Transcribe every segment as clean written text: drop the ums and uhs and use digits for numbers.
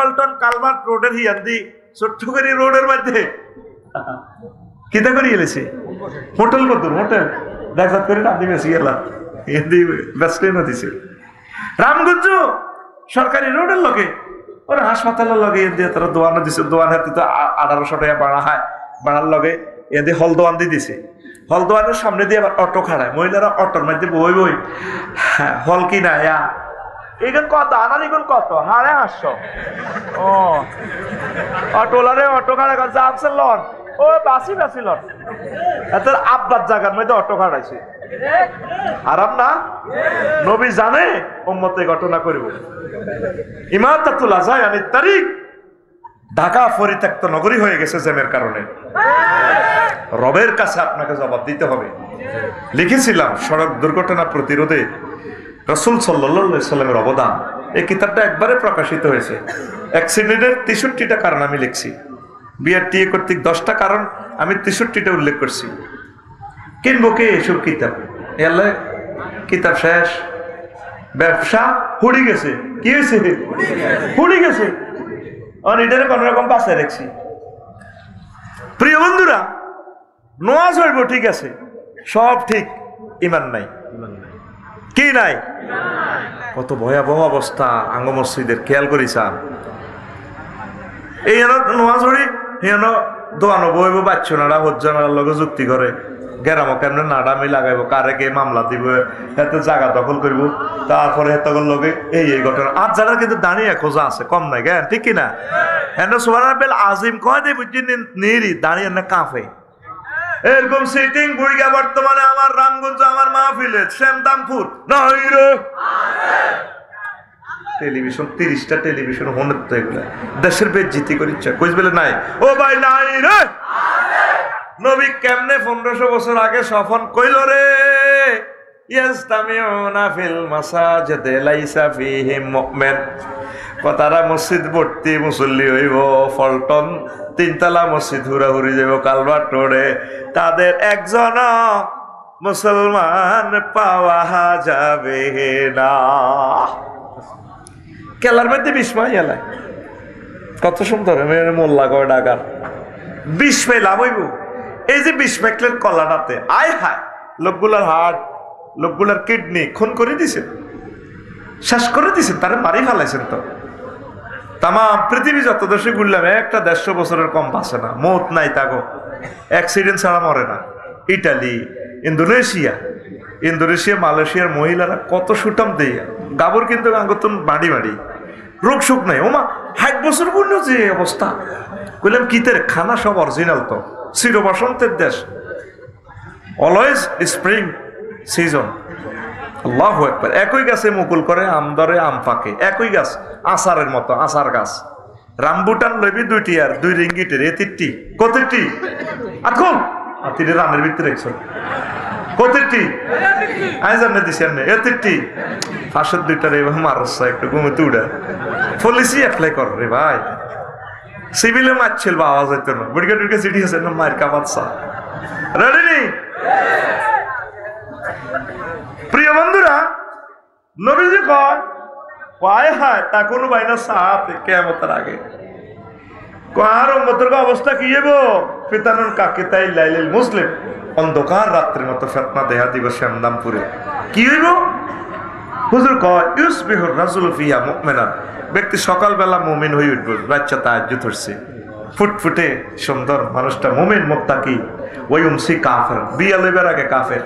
ফলটন কালমার্ট রোডের হিয়ান্দি ছোট্টকরি রোডের মধ্যে কিতা করে গেলেছি হোটেল কত হোটেল দেখা করে রাধি বেশি গেলাম হিন্দি ব্যস্ত দিছে রামগঞ্জ সরকারি রোডের লগে ওরা হাসপাতালের লগে দিয়ে তারা দোয়ানো দিছে দোয়ান হাতে তো 1800 টাকা বাড়া হয় বাড়ার লগে এদের হল দোয়ান দিয়ে দিছে হল দোয়ানের সামনে দিয়ে আবার অটো খাড়ায় মহিলারা অটোর মধ্যে বই বই হল কি না এখন কত আনার এখন কত 850 ও অটোলারে অটো খাড়া যাচ্ছে লন ও বাসি বাসি লন এত আব্বার জায়গার মধ্যে অটো খাড়াইছে আরাম না নবী জানে উম্মতে ঘটনা করব ইমাদাতুল আযায়ানিত তারিক ঢাকা পরিত্যক্ত নগরী হয়ে গেছে জ্যামের কারণে রবের কাছে আপনাকে জবাব দিতে হবে লিখেছিলাম সড়ক দুর্ঘটনা প্রতিরোধে রাসূল সাল্লাল্লাহু আলাইহি সাল্লামের অবদান এই কিতাবটা একবারে প্রকাশিত হয়েছে অ্যাক্সিডেন্টের 63টা কারণ আমি লিখছি বিআরটিএ কর্তৃক 10টা কারণ আমি 63টা উল্লেখ করছি কিনবো কে এসব কিতাব এলে কিতাব শেষ ব্যবসা হুড়ি গেছে কি হয়েছে হুড়ি গেছে আর এটারে কোন রকম বাঁচায় রাখছি প্রিয় বন্ধুরা নামাজ হইব ঠিক আছে সব ঠিক ঈমান নাই কি নাই কত ভয়াবহ অবস্থা আঙ্গ মসজিদের খেয়াল করিছান এই নামাজ হড়ি হেন দোয়ানো বইব বাচ্চনারা হজ্জানার লগে যুক্তি করে গেরামো কেমনে নাডামি লাগাইব কারে কে মামলা দিব এত জায়গা দখল করব তারপরে এতগুলো লগে এই ঘটনা আর যারা কিন্তু দাঁড়িয়ে খোঁজা আছে কম নাই জ্ঞান ঠিক কিনা এনে সুবহানাল্লাহ আজিম কয় দে বুঝি নিরি দাঁড়িয়ে না কাঁপে এরকম সিটিং বুড়িগা বর্তমানে আমার রামগঞ্জ আমার মাহফিলে শ্যামদামপুর নাই রে টেলিভিশন 30টা টেলিভিশন হনে তো এগুলা দেশের বেজ্জিতি করিচ্ছে কইস বলে নাই ও ভাই নাই রে নবী কেমনে 1500 বছর আগে সফন কইল রে ইয়াস্তামিউনা ফিল মাসাজিদ লাইসা ফীহিম মুমিন কথারা মসজিদ ভর্তি মুসল্লি হইব ফলটন 3তলা মসজিদ হুরাহুরি যাব কালভার্ট রোডে তাদের একজন মুসলমান পাওয়া যাবে না কেলার মধ্যে বিস্ময় এলাই কত সুন্দর মোল্লা কয় ডাকার বিস্ময় লাভ হইব এই যে বিস্মেকলের কলাটাতে আয় হায় লোকগুলার হার্ট লোকগুলার কিডনি খুন করে দিছে শেষ করে দিছেন তারা মারি ফেলাইছেন তো তাম পৃথিবী যত দেশে ঘুরলাম একটা 150 বছরের কম বাঁচে না মত নাই তাগো অ্যাক্সিডেন্ট ছাড়া মরে না ইটালি ইন্দোনেশিয়া মালয়েশিয়ার মহিলারা কত সুটাম দেয় গাবর কিন্তু গাঙ্গতন বাড়ি বাড়ি রোগ সুখ নাই ওমা 60 বছর পূর্ণ যে অবস্থা কইলাম কিতের খানা সব অরিজিনাল তো চির বসন্তের দেশ অলওয়েজ স্প্রিং সিজন আল্লাহু আকবার একই গাছে মুকুল করে আম ধরে আম পাকে একই গাছ আচারের মতো আচার গাছ রামবুটান লইবি 2টি আর 2 রিঙ্গিটের এতিরটি কতটি আতকম আতিরে রামের ভিতরে রেখছ কতটি আই জানে দিছেন না এতিরটি ফাঁসের 2টার এবার মারছ একটু ঘুমে তুড়া পলিসি অ্যাপ্লাই কর রে ভাই সিভিলে মারছিল বা আওয়াজ হইতো না বুড়িকা টুড়িকা চিঠি আছে না মার কামাচ্ছা রেডি নেই প্রিয় বন্ধুরা নবীজি কয় কয় হায় তা কোনো বাইনা সাথে কিয়ামতের আগে কার উম্মতের অবস্থা কি হইব ফিতানুন কাকে তাই লাইলিল মুসলিম অন্ধকার রাত্রির মতো ফিতনা দেখা দিব শ্যামদামপুরে কি হইব হুজুর কয় ইউসবিহুর রাজুলু ফিহা মুমিনান ব্যক্তি সকালবেলা মুমিন হয়ে উঠব বাচ্চা তাহাজ্জুদ হচ্ছে ফুটফুটে সুন্দর মানুষটা মুমিন মুত্তাকি ওয়ায়ুমসি কাফের বিয়ালের আগে কাফের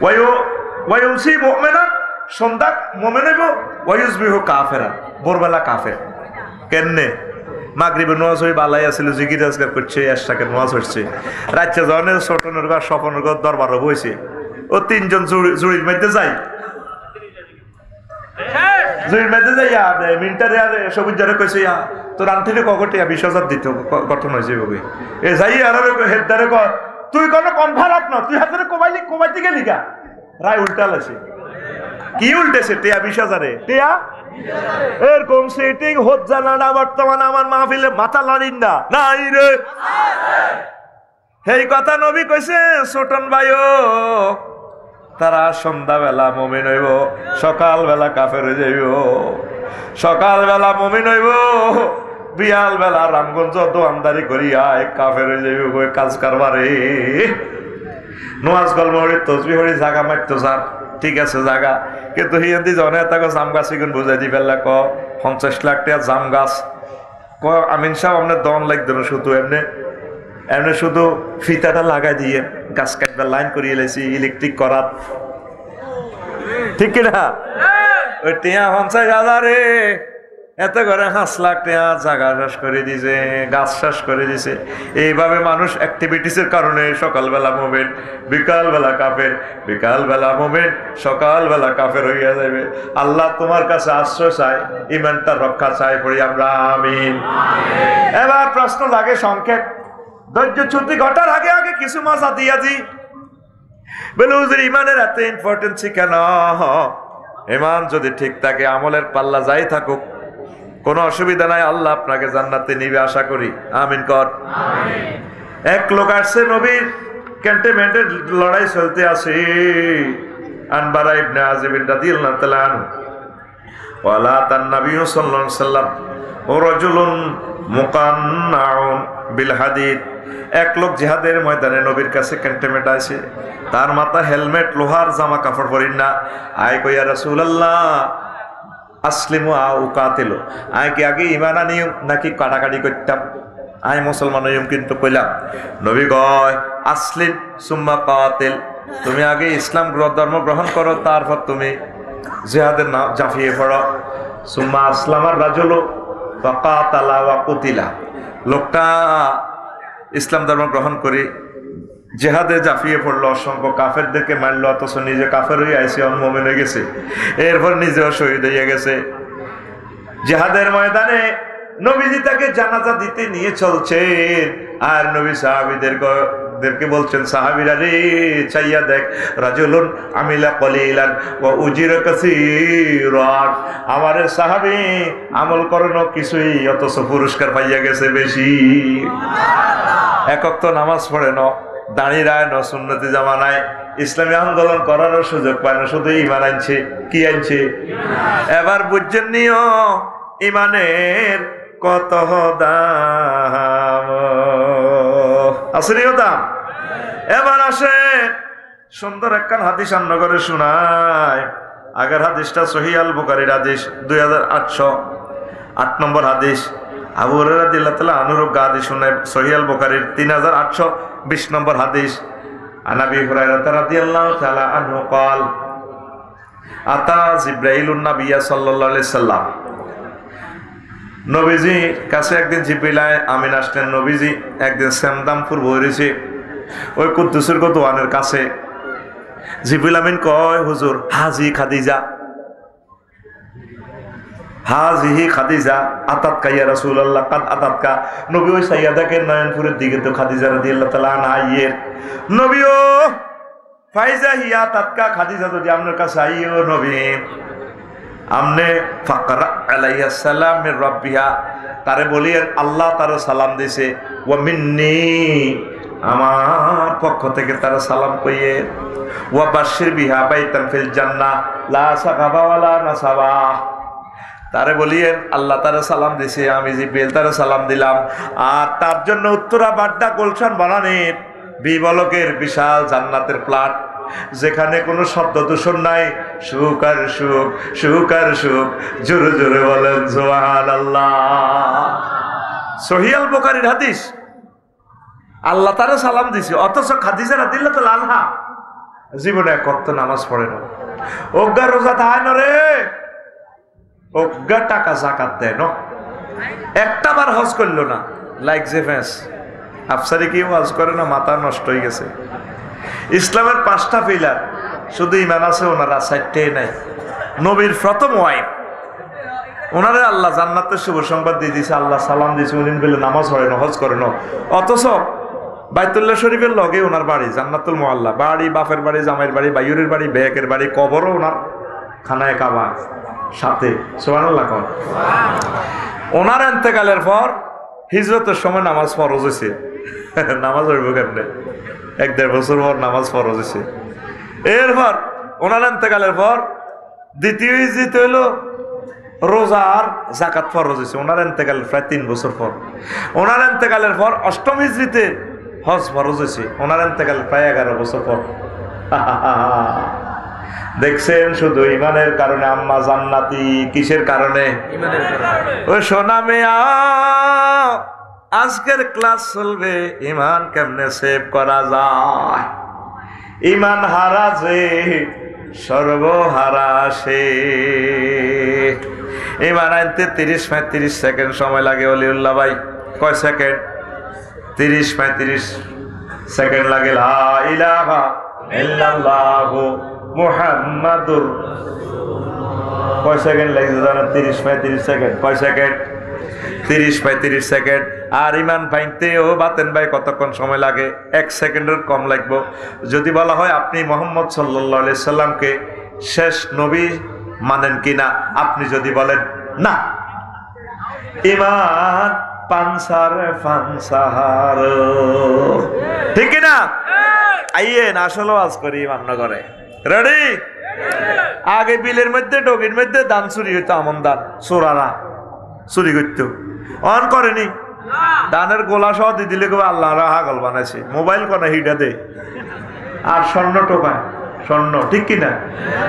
ওয়ায়ুমসি মুমিনান সন্ধ্যা মুমিন হইব ওয়ায়ুসবিহু কাফেরা ভোরবেলা কাফের কেননে মাগরিবের নামাজ হই বালাই আছিল জিকির আজকার করছে এশাকের নামাজ হচ্ছে রাতে জনে ছোটনের ঘর স্বপনের ঘর দরবার বইছে ও 3জন জুড়ির মধ্যে যায় জুড়ির মধ্যে যাইয়া মিন্টারে আর সবুজ যারা কইছে তোর আন্টিরে কগটিয়া 20,000 দিত গঠন হয়েছে বই এ যাই আর হেডদারে কর তুই কোনো কম ভাড়াত না তুই হাতে কমাইতে গেলি গা রায় উল্টালাছে কি উল্টেছে টিয়া 20,000 টিয়া এরকম সেটিং হজ্জা না বর্তমানে আমার মাহফিলে মাথা লাড়িন না নাই রে এই কথা নবী কইছে ছোটন ভাইও তারা সন্ধ্যাবেলা মুমিন হইব সকালবেলা কাফের হয়ে যাইব সকালবেলা মুমিন হইব, বিয়াল বেলা রামগঞ্জ দোয়ানদারি করিয়া কাফের হয়ে যাইব কাজ কারবারে। নোয়াজ গল মরি তসবি হরি জাগা মারতো স্যার, ঠিক আছে জাগা, কিন্তু হিন্দি জনে তাকে জাম গাছ ইগুন বুঝাই দি ফেললা ক 50 লাখ টাকা জাম গাছ ক আমিন সাহেব আপনার দন লাগতো না, শুধু এমনি এমনি শুধু ফিতাটা লাগাই দিয়ে গাছ কাটবার লাইন করিয়ে লেছি ইলেকট্রিক করার, ঠিক কিনা? ওই টিয়া 50,000 এত করে 5 লাখ টাকা জায়গা শেষ করে দিছে, গাছ শেষ করে দিছে। এইভাবে মানুষ অ্যাক্টিভিটিসের কারণে সকালবেলা মুমিন, বিকালবেলা কাফের, বিকালবেলা মুমিন, সকালবেলা কাফের হইয়া যাবে। আল্লাহ তোমার কাছে আশ্রয় চাই, ইমানটা রক্ষা চাই, পড়ি আমরা আমিন। এবার প্রশ্ন লাগে সংক্ষেপ, ধৈর্য ছুটি ঘটার আগে আগে কিছু মজা দিয়া দি বলে হুজুর ইমানের এত ইম্পর্টেন্সি কেন? ইমান যদি ঠিক থাকে আমলের পাল্লা যাই থাকুক কোনো অসুবিধা নাই, আল্লাহ আপনাকে জান্নাতে নিবে আশা করি, আমিন কর। এক লোক আসছে নবীর ক্যান্টনমেন্টের লড়াই চলতে আছে, আনবারা ইবনে আযিব রাদিয়াল্লাহু তাআলা আনহু ওয়ালা তান নবী সাল্লাল্লাহু আলাইহি ওয়াসাল্লাম ও রাজুলুন মুকান্নাউন বিল হাদিদ। এক লোক জিহাদের ময়দানে নবীর কাছে ক্যান্টনমেন্ট আছে, তার মাথা হেলমেট, লোহার জামা কাপড় পরিন না। আয় কইয়া রাসূলুল্লাহ আসলিমু আও কাতিলু, আয় কি আগে ঈমান আনিও নাকি কাটাকাটি করতাম? আয় মুসলমান হইম কিন্তু কইলাম। নবী কয় আসলিম সুম্মা কাতিল, তুমি আগে ইসলাম ধর্ম গ্রহণ করো, তারপর তুমি জিহাদের নাম জাফিয়ে পড়ো। সুম্মা আসলামার রাজুলু ফাকাতালা ওয়া কুতিলা, লোকটা ইসলাম ধর্ম গ্রহণ করে জেহাদে জাফিয়ে পড়লো, অসংখ্য কাফেরদেরকে মারলো, অথচ নিজে কাফের হয়ে আইসে মুমিন হয়ে গেছে, এরপর নিজেও শহীদ হয়ে গেছে। জেহাদের ময়দানে নবীজি তাকে জানাজা দিতে নিয়ে চলছেন, আর নবী সাহাবীদেরকে বলছেন, সাহাবীরা রে চাইয়া দেখ, রাজুলুন আমিলা কলিলান ওয়া উজিরা কাসীরান, আমারে সাহাবী আমল করানো কিছুই, অথচ পুরস্কার পাইয়া গেছে বেশি। এক ওয়াক্ত নামাজ পড়ে ন, দাঁড়িয়ে রায় ন, সুন্নতি জামানায় ইসলামী আন্দোলন করারও সুযোগ পায় না, শুধু ইমান আনছে। কি আনছে? এবার বুঝছেন নিও ইমানের কত দাম আছে, দাম। এবার আসে সুন্দর একখান হাদিস আমনগরে শোনায়। আগের হাদিসটা সহিহ আল বুখারীর হাদিস 2808 নম্বর হাদিস। আবু হুরায়রা রাদিয়াল্লাহু তাআলা আনহু হাদিস শুনায় সহিহ আল বুখারীর 3820 নম্বর হাদিস। আন আবি হুরায়রা রাদিয়াল্লাহু তাআলা আনহু قال আতা জিবরাইলুন নাবিয়্যা সাল্লাল্লাহু আলাইহি সাল্লাম, নবীজি কাছে একদিন জিবরিল আমিন আসলেন। নবীজি একদিন সেমদামপুর বইরেছে ওই কুদ্দুসের দোয়ানের কাছে। জিবরিল আমিন কয়, হুজুর হাজি খাদিজা, হাজিহি খাদিজা আতাতকা ইয়া রাসূলুল্লাহ, কাদ আতাতকা। নবী ওই সাইয়্যিদাকে নয়নপুরের দিকে তো খাদিজা রাদিয়াল্লাহু তাআলা আনহা আইয়ের, নবী ও ফাইজা হিয়া তাতকা, খাদিজা যদি আপনার কাছে আইও নবী, আমনে ফাকরা আলাইহিস সালাম মির রাব্বিহা, তারে বলিয়েন আল্লাহ তার সালাম দিছে, ওয়া মিন্নি, আমার পক্ষ থেকে তার সালাম কইয়ে, ওয়া বাশশির বিহা বাইতান ফিল জান্নাহ লা সাকাবা ওয়ালা নাসাবা, তারে বলিয়েন আল্লাহ তারে সালাম দিছে, আমি জিবরিল তারে সালাম দিলাম, আর তার জন্য উত্তরা বাড্ডা গুলশান বানানের বিবলকের বিশাল জান্নাতের প্লাট, যেখানে কোনো শব্দ দূষণ নাই, সুখ আর সুখ, সুখ আর সুখ, জোরে জোরে বলেন সুবহানাল্লাহ। সহিহ আল বুখারীর হাদিস। আল্লাহ তারে সালাম দিছে, অথচ খাদিজা রাদিয়াল্লাহু তাআলা আনহা জীবনে এক ওয়াক্ত নামাজ পড়ে না, অজ্ঞা রোজা থাকে না রে, অজ্ঞা টাকা যাকাত দেয় না, একটা বার হজ করলো না, লাইক যে ফেস আফসারি কি ওয়াজ করে না, মাথা নষ্ট হয়ে গেছে। ইসলামের 5টা পিলার, শুধু ইমান আছে ওনারা 4টাই নাই। নবীর প্রথম ওয়াইফ, ওনারে আল্লাহ জান্নাতের শুভ সংবাদ দিয়ে দিয়েছে, আল্লাহ সালাম দিয়েছে, উনি বলে নামাজ পড়ে না, হজ করে না, অথচ বাইতুল্লাহ শরীফের লগে ওনার বাড়ি, জান্নাতুল মুআল্লা, বাড়ি বাপের বাড়ি, জামাইয়ের বাড়ি, বাইরের বাড়ি, বেহেকের বাড়ি, কবরও ওনার খানায় কাবা সাথে। সুবহানাল্লাহ। ওনার ইন্তেকালের পর হিজরতের সময় নামাজ ফরজ হয়েছে, নামাজ হইব কেমনে, 1-1.5 বছর পর নামাজ ফরজ হয়েছে। এরপর ওনার ইন্তেকালের পর দ্বিতীয় হিজরত হইল রোজা আর জাকাত ফরজ হয়েছে ওনার ইন্তেকালের প্রায় 3 বছর পর। ওনার ইন্তেকালের পর 8ম হিজরিতে হজ ফরজ হয়েছে ওনার ইন্তেকালের প্রায় 11 বছর পর। দেখছেন শুধু ইমানের কারণে আম্মা জান্নাতি, কিসের কারণে? ইমানের কারণে। ও সোনা মেয়া, আজকের ক্লাস চলবে ইমান কেমনে সেভ করা যায়। ইমান হারা যে সর্বহারা সে। ইমান আনতে 30-35 সেকেন্ড সময় লাগে। অলিউল্লাহ ভাই কয় সেকেন্ড? 30-35 সেকেন্ড লাগে। লা ইলাহা ইল্লাল্লাহু মুহাম্মাদুর কয় সেকেন্ড লাগে জানেন? 30-35 সেকেন্ড। কয় সেকেন্ড? 30-35 সেকেন্ড। আর ইমান ভাঙতেও বাতেন ভাই কতক্ষণ সময় লাগে? 1 সেকেন্ডের কম লাগবে। যদি বলা হয় আপনি মুহাম্মদ সাল্লাল্লাহু আলাইহি সাল্লামকে শেষ নবী মানেন কিনা, আপনি যদি বলেন না, ইমান পানসার ফানসার, ঠিক কিনা? আইয়েন আসলে আজ করি ইমান নগরে। রেডি? আগে বিলের মধ্যে ডগির মধ্যে ধান চুরি হইতো, আমন ধান চোরারা চুরি করতো, অন করেনি। ধানের গোলা সহ দিয়ে দিলে কেউ আল্লাহ হাগল বানাইছে। মোবাইল কোনা হিটা দে আর স্বর্ণ টোকায়, স্বর্ণ, ঠিক কিনা?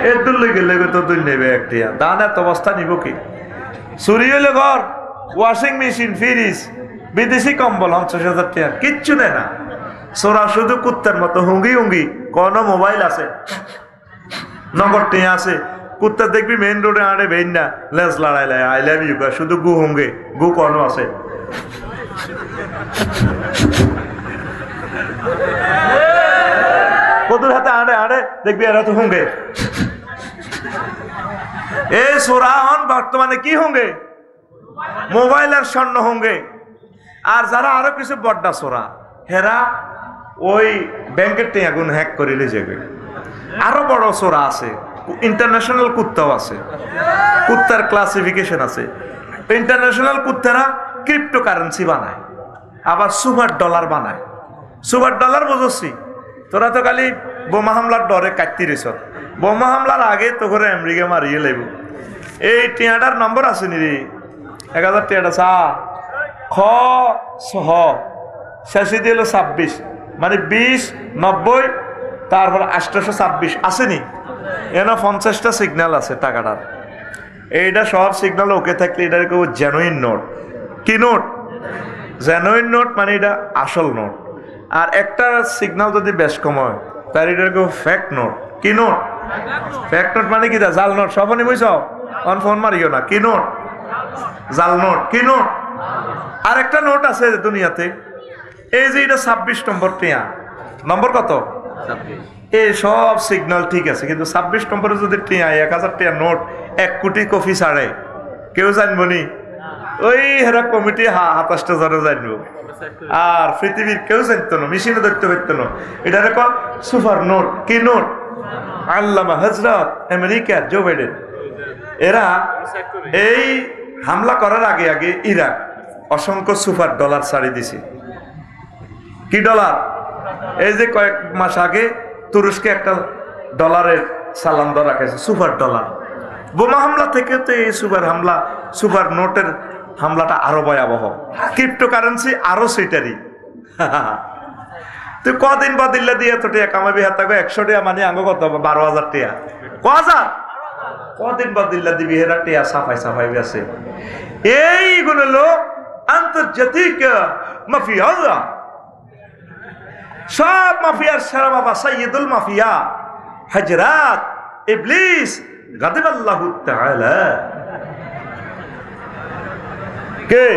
এর দূর লেগে তো দুই নেবে একটি ধান এত অবস্থা নিব কি? চুরি হইলে ঘর, ওয়াশিং মেশিন, ফ্রিজ, বিদেশি কম্বল 50,000 টাকা কিচ্ছু নেয় না। চোরা শুধু কুত্তার মতো হুঙ্গি হুঙ্গি, কোন মোবাইল আছে, নগদ টিয়া আছে। কুত্তা দেখবি মেইন রোডে আড়ে বেইন না, লেজ লড়াই লাই আই লাভ ইউ কয়, শুধু গু হুঙ্গে, গু কোন আছে। কদুর হাতে আড়ে আড়ে দেখবি এরা তো হুঙ্গে। এ চোরা হন বর্তমানে কি হুঙ্গে? মোবাইল আর স্বর্ণ হুঙ্গে। আর যারা আরো কিছু বড্ডা চোরা, হেরা ওই ব্যাংকের টেয়াগুন হ্যাক করিলে যাবে। আরো বড় চোরা আছে, ইন্টারন্যাশনাল কুত্তাও আছে, কুত্তার ক্লাসিফিকেশন আছে। ইন্টারন্যাশনাল কুত্তারা ক্রিপ্টো কারেন্সি বানায়, আবার সুপার ডলার বানায়। সুপার ডলার বুঝছি? তোরা তো খালি বোমা হামলার ডরে কাটতি রেছ। বোমা হামলার আগে তো করে আমেরিকা মারিয়ে লাগব। এই টিয়াটার নম্বর আছে নি রে? 1000 টিয়াটা চা খ সহ শেষে দিল 26, মানে 20, 90, তারপর 826 আসেনি। এনে 50টা সিগন্যাল আছে টাকাটার। এইটা সব সিগন্যাল ওকে থাকলে এটা কেউ জেনুইন নোট। কি নোট? জেনুইন নোট, মানে এটা আসল নোট। আর একটা সিগন্যাল যদি বেশ কম হয় তার এটা কেউ ফেক নোট। কি নোট? ফেক নোট মানে কি? জাল নোট। সবনি বুঝছ? অন ফোন মারিও না। কি নোট? জাল নোট। কি নোট? আর একটা নোট আছে দুনিয়াতে, এই যে এটা 26 নম্বর টিয়া। নম্বর কত? এই সব সিগন্যাল ঠিক আছে, কিন্তু 26 নম্বরে যদি টিয়া 1000 টিয়া নোট 1 কোটি কপি ছাড়ে, কেউ জানবো নি? ওই হেরা কমিটি 27টা জনে জানবো, আর পৃথিবীর কেউ জানতো না, মেশিনে ধরতে পারতো না। এটা দেখো সুপার নোট। কি নোট? আল্লামা হযরত আমেরিকার জো বাইডেন, এরা এই হামলা করার আগে আগে ইরাক অসংখ্য সুপার ডলার ছাড়ি দিছে। কি ডলার? এই যে কয়েক মাস আগে তুরস্কে একটা ডলারের সালাম দর রাখেছে, সুপার ডলার। বোমা হামলা থেকে তো এই সুপার হামলা, সুপার নোটের হামলাটা আরো ভয়াবহ। ক্রিপ্টো কারেন্সি আরো সেটারই। তুই কদিন বা দিল্লা দিয়ে তো টিয়া কামাবি, হাত থাকবে 100 টাকা, মানে আঙ্গ কত? 12,000 টাকা। কদিন বা দিল্লা দিবি, হেরা টিয়া সাফাই সাফাই আছে। এইগুলো হলো আন্তর্জাতিক মাফিয়া। সব মাফিয়ার সেরা বাবা সাইয়্যিদুল মাফিয়া হযরত ইবলিস গাদিবাল্লাহু তাআলা। কে?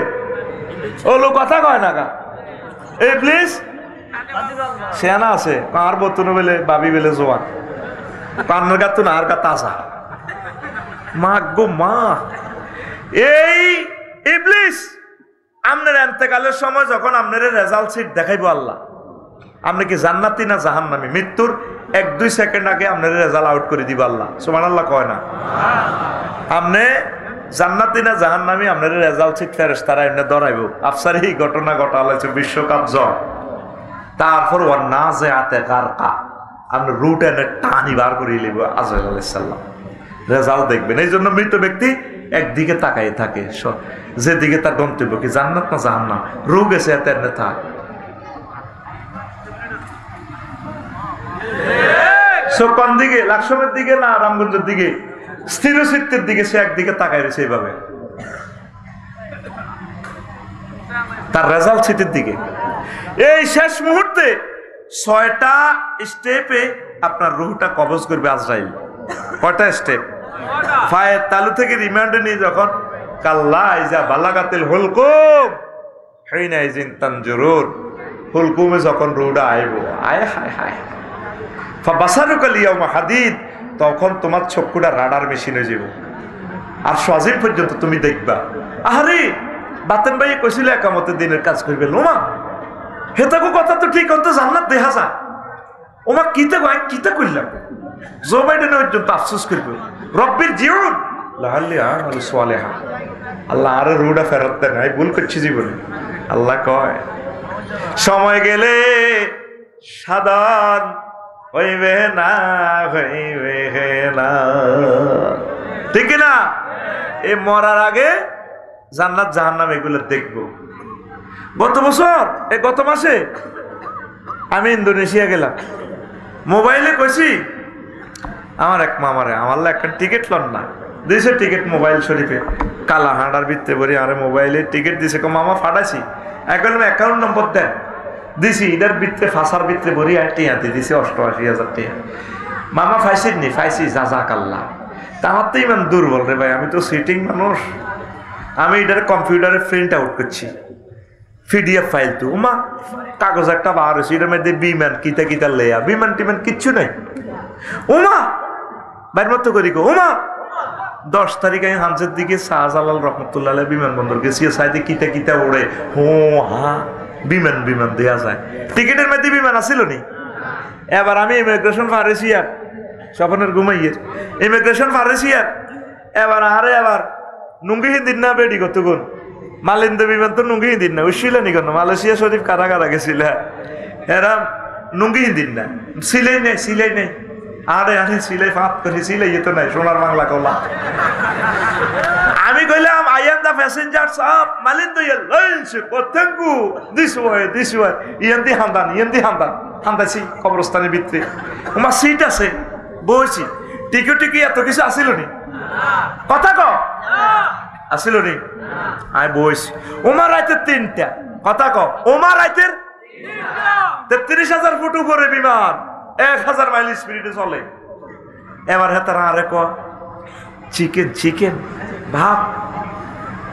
ওলো কথা কয় না কা? ইবলিস সেনা আছে আর বতুন বেলে বাবি বেলে জোয়ান কান্নার গাত না আর গাত আসা মা গো মা। এই ইবলিস আপনার ইন্তেকালের সময় যখন আপনার রেজাল্ট শিট দেখাইবো আল্লাহ, আপনি কি জান্নাতি না জাহান্নামী, মৃত্যুর 1-2 সেকেন্ড আগে আপনার রেজাল্ট আউট করে দিব আল্লাহ। সুবহানাল্লাহ কয় না? আপনি জান্নাতি না জাহান্নামী, আপনার রেজাল্ট শিট ফেরেশতারা এমনি ধরাইবো। আফসার এই ঘটনা ঘটালাইছে বিশ্বকাপ জয়। তারপর ওর না যে আতে গারকা, আপনি রুট এনে টানি বার করে লিব আজরাইল আলাইহিস সালাম, রেজাল্ট দেখবেন। এই জন্য মৃত ব্যক্তি একদিকে তাকাই থাকে, যেদিকে তার গন্তব্য কি জান্নাত না জাহান্নাম, রোগ গেছে এত থাক। কোন দিকে? লাকসামের দিকে না রামগঞ্জের দিকে? স্থিরচিত্তের দিকে। সে একদিকে তাকাই রয়েছে এইভাবে, তার রেজাল্ট সিটের দিকে। এই শেষ মুহূর্তে 6টা স্টেপে আপনার রুহটা কবজ করবে আজরাইল। কয়টা স্টেপ? পায়ের তালু থেকে রিমান্ডে নিয়ে যখন কাল্লা ইজা বালাগাতিল হুলকুম হিনা ইজিন তানজুরুন, হুলকুমে যখন রুহটা আইব, আয় হায় হায়, ফাবাসারুকাল ইয়াউমা হাদিদ, তখন তোমার চক্ষুটা রাডার মেশিন হয়ে যাব। আর সাজিম পর্যন্ত তুমি দেখবা। আরে বাতেন ভাই কইছিল একামতের দিনের কাজ করবে, ওমা হেতাকো কথা তো ঠিক, অন্ত জান্নাত দেখা যায়। ওমা কিতে ভাই কিতে করলাম, জো বাইডেন পর্যন্ত আফসোস করবে, রব্বির জিউন লাআল্লি আমালু সালিহা, আল্লাহ আরে রুহটা ফেরত দেন, আমি ভুল করছি জীবনে। আল্লাহ কয় সময় গেলে সাধন হইবে না, হইবে না, ঠিক না? এই মরার আগে জান্নাত জাহান্নাম এগুলো দেখবো। গত বছর গত মাসে আমি ইন্দোনেশিয়া গেলাম। মোবাইলে কইছি আমার এক মামারে, আমার একটা টিকিট লন না দিয়েছে, টিকিট মোবাইল শরীফে কালা হাঁটার ভিত্তে বলি, আরে মোবাইলে টিকিট দিছে, মামা ফাটাইছি, এখন অ্যাকাউন্ট নম্বর দেন, দিছি, এটার ভিত্তে ফাঁসার ভিত্তে ভরি আর টিয়াতে দিছি 88,000 টিয়া। মামা ফাইসির নি, ফাইসি জাজাক আল্লাহ। তা আমার তো ইমান দুর্বল রে ভাই, আমি তো সিটিং মানুষ, আমি এটার কম্পিউটারে প্রিন্ট আউট করছি, পিডিএফ ফাইল তো উমা কাগজ একটা বার হয়েছে, এটার মধ্যে বিমান কিতা কিতা লেয়া, বিমান টিমান কিচ্ছু নাই। উমা বাইর মতো করি গো, উমা 10 তারিখ আমি হামসের দিকে শাহজালাল রহমতুল্লাহ বিমানবন্দর গেছি, সাইডে কিতা কিতা ওড়ে, হো হা বিমান বিমান দেয়া যায়, টিকিটের মধ্যে বিমান আসিল নি। এবার আমি ইমিগ্রেশন ফারেছি আর স্বপনের ঘুমাইয়ের ইমিগ্রেশন ফারেছি আর এবার আবার নুঙ্গি হিন্দির না বেডি কতগুণ মালিন্দ বিমান তো নুঙ্গি হিন্দির না, উশিল নি কেন মালয়েশিয়া শরীফ কারা কারা গেছিল, এরা নুঙ্গি হিন্দির না, সিলাই নেই সিলাই নেই, আরে আরে সিলাই ফাঁপ করে সিলাই তো নাই, সোনার বাংলা কলা। আমি কইলাম আই এম দা প্যাসেঞ্জার সাহেব, মালিন্দ থ্যাংক ইউ, দিস ওয়ে ইয়ান্দি হান্দান ইয়ান্দি হান্দান, হান্দাছি কবরস্থানের ভিতরে, আমার সিট আছে বইছি, টিকি টিকি এত কিছু আসিল নি, কথা ক আসিল নি, আমি বইছি। ওমার রাইতের 3টা, কথা ক ওমার রাইতের 33,000 ফুট উপরে বিমান, 1000 মাইল স্পিডে চলে। এবার হেতারা আরে ক চিকেন চিকেন ভাত,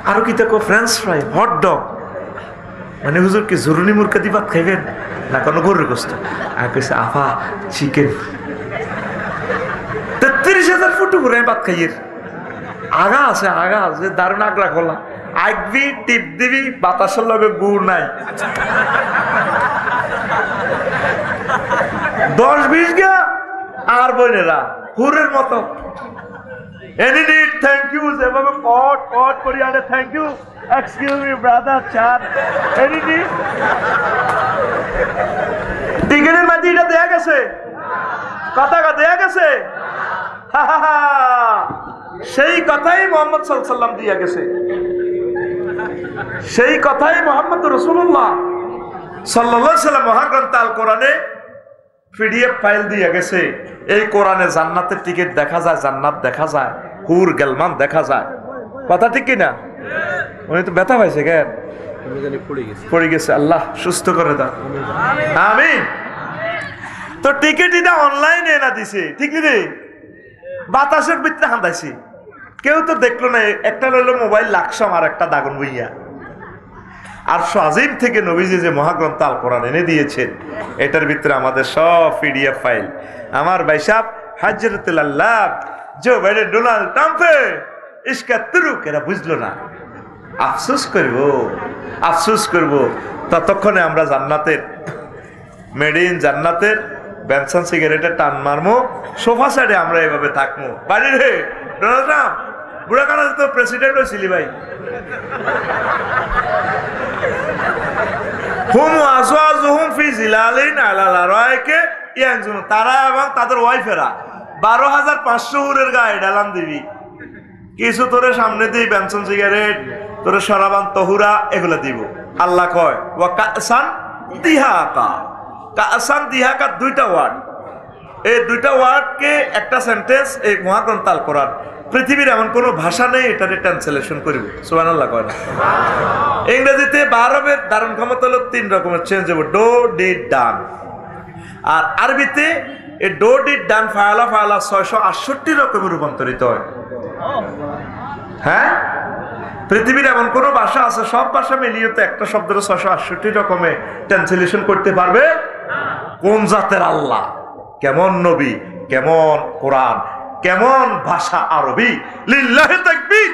আরো কি দেখো ফ্রেঞ্চ ফ্রাই, হট ডগ, মানে হুজুর কি জরুরি মুরগি দি ভাত খাইবেন না কোনো গরুর গোস্ত? আমি কইছি আফা চিকেন। 33,000 ফুট উপরে ভাত খাইয়ের, আগা আছে দারুণ আগ্রা খোলা, আগবি টিপ দিবি, বাতাসের লগে গুড় নাই, 10-20 গা আর বোনেরা হুরের মতো এনি নিড থ্যাংক ইউ, যেভাবে কট কট করি আরে thank you, excuse me brother চার, এনি নিড টিকিটের মধ্যে এটা দেয়া গেছে, কথা দেয়া গেছে, সেই কথাই মোহাম্মদ সাল্লাল্লাহু আলাইহি ওয়াসাল্লাম দিয়া গেছে, সেই কথাই মোহাম্মদ রাসূলুল্লাহ সাল্লাল্লাহু আলাইহি ওয়াসাল্লাম মহাগ্রন্থ আল কোরআনে পিডিএফ ফাইল দিয়ে গেছে। এই কোরআনে জান্নাতের টিকিট দেখা যায়, জান্নাত দেখা যায়, হুর গেলমান দেখা যায়, কথা ঠিক কিনা? উনি তো ব্যথা পাইছে কেন, পড়ে গেছে, আল্লাহ সুস্থ করে দাও আমিন। তো টিকিট এটা অনলাইনে না দিছে, ঠিক রে, বাতাসের ভিতরে হাঁদাইছি, কেউ তো দেখলো না, একটা লইলো মোবাইল লাকসাম আর একটা দাগন বইয়া। আর আজিম থেকে নবীজি যে মহাগ্রন্থ আল কোরআন এনে দিয়েছেন, এটার ভিতরে আমাদের সব পিডিএফ ফাইল। আমার ভাই সাহেব হযরতুল আল্লাহ জো বাইডেন ডোনাল্ড ট্রাম্পে ইসকা তুরুক এরা বুঝলো না, আফসোস করব। ততক্ষণে আমরা জান্নাতের মেড ইন জান্নাতের বেনসন সিগারেটে টান মারমো, সোফা সাইডে আমরা এভাবে থাকবো। বাড়ির হে ডোনাল্ড ট্রাম্প বুড়া কানা তো প্রেসিডেন্ট হয়েছিলি ভাই, তারা এবং তাদের ওয়াইফেরা 12,500 উরের গায়ে ডালান দিবি, কিছু তোরে সামনে দিই বেনসন সিগারেট, তোরে শরাবান তহুরা এগুলা দিব। আল্লাহ কয় ওয়া কাসান দিহাকা। কাসান দিহাকা দুইটা ওয়ার্ড, এই দুইটা ওয়ার্ডকে একটা সেন্টেন্স এই মহাগ্রন্থ আল কোরআন। পৃথিবীর এমন কোনো ভাষা নেই এটারে ট্রান্সলেশন করব, সুবহানাল্লাহ কয় না। ইংরেজিতে বা আরবের ধারণ ক্ষমতা হলো 3 রকমের চেঞ্জ হবে, ডো ডিড ডান। আর আরবিতে এই ডো ডিড ডান ফায়ালা ফায়ালা 668 রকমের রূপান্তরিত হয়। হ্যাঁ, পৃথিবীর এমন কোন ভাষা আছে সব ভাষা মিলিয়ে তো একটা শব্দের 668 রকমে ট্রান্সলেশন করতে পারবে? কোন জাতের আল্লাহ, কেমন নবী, কেমন কোরআন, কেমন ভাষা আরবি। লিল্লাহি তাকবীর।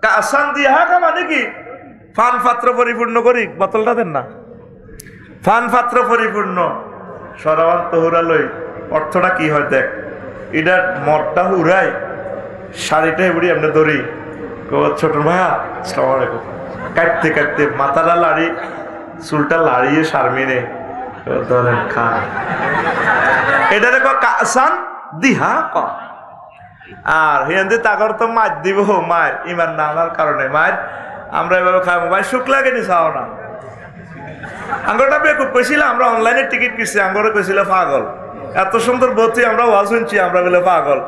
কাসান দিহাকা মানে কি? ফান পাত্র পরিপূর্ণ করি, বোতলটা দেন না। ফান পাত্র পরিপূর্ণ সরাবান তহুরা লই। অর্থটা কি হয় দেখ, এটার মদটা উড়াই, শাড়িটা এমনি আমরা ধরি, ছোট ভাইয়া আসসালামু আলাইকুম, কাটতে কাটতে মাথাটা লাড়ি, চুলটা লাড়িয়ে শারমিনে ধরেন খান। এটা দেখো কাসান দিহা ক। আর হিন্দু তাগর তো মাছ দিব, মায়ের ইমান না আনার কারণে মায়ের আমরা এভাবে খাবো। ভাই সুখ লাগেনি চাও না। আঙ্গরটা বেকুব কইছিল, আমরা অনলাইনে টিকিট কিনছি, আঙ্গরে কইছিল পাগল। এত সুন্দর বলছি আমরা ওয়াজ শুনছি, আমরা বলে পাগল।